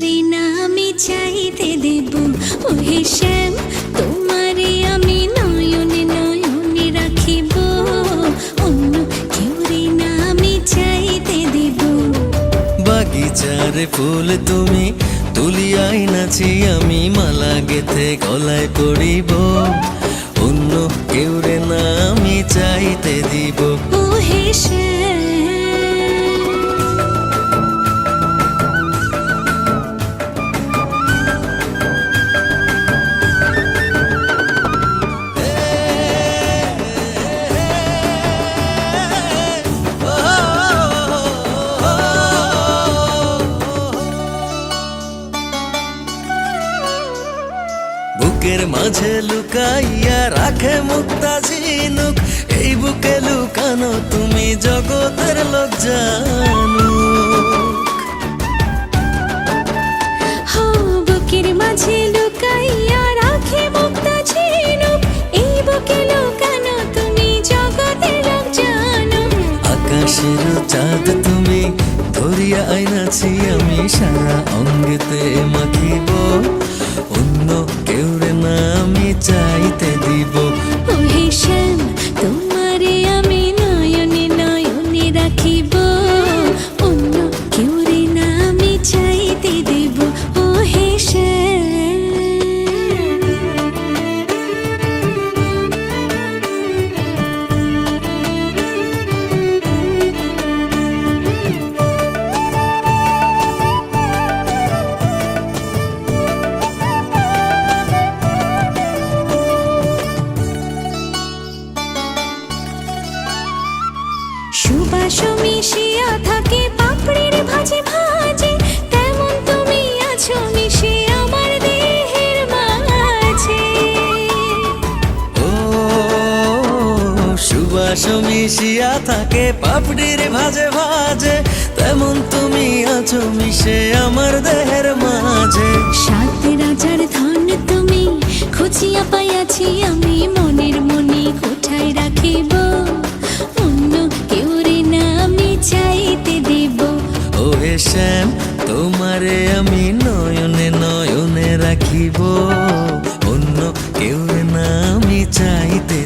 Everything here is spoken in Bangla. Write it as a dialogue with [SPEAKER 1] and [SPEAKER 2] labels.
[SPEAKER 1] রে না আমি চাইতে দেব। ওহে শ্যাম, তোমারে আমি নয়নে নয়নে রাখিব, অন্য কেউ রে না আমি চাইতে দেব।
[SPEAKER 2] বাগিচার ফুল তুমি তুলিয়াই নাছি, আমি মালা গেথে গলায় পড়িব, অন্য কেউ রে না আমি চাইতে দিব।
[SPEAKER 1] ওহে শ্যাম,
[SPEAKER 2] বুকের মাঝে লুকাইয়া রাখে মুক্তা ঝিনুক, এই বুকে লুকানো তুমি জগতের লোক জানুক।
[SPEAKER 1] হো বুকের মাঝে লুকাইয়া রাখে মুক্তা ঝিনুক, এই বুকে লুকানো তুমি জগতের লোক জানো।
[SPEAKER 2] আকাশের চাঁদ তুমি ধরিয়া আইনাছি, আমি সারা অঙ্গেতে মাখিব, অন্য কেউ রে না আমি চাইতে দিব।
[SPEAKER 1] ওহে শ্যাম, তোমারে আমি নয়নে নয়নে রাখিব, অন্য কেউ রে না আমি চাইতে দেব। ওহে শ্যাম, সুবাস মিশিয়া থাকে পাপড়ির ভাজে ভাজে, তেমন তুমি আছো মিশে আমার দেহের মাঝে।
[SPEAKER 2] ও সুবাস মিশিয়া থাকে পাপড়ির ভাজে ভাজে, তেমন তুমি আছো মিশে আমার দেহের মাঝে।
[SPEAKER 1] সাত রাজার ধন তুমি খুঁজিয়া পাইয়াছি, আমি মনের মনে কোঠায় রাখিব, অন্য কেউ রে না আমি চাইতে দেব।
[SPEAKER 2] ওহে শ্যাম, তোমারে আমি নয়নে নয়নে রাখিব, অন্য কেউ না আমি চাইতে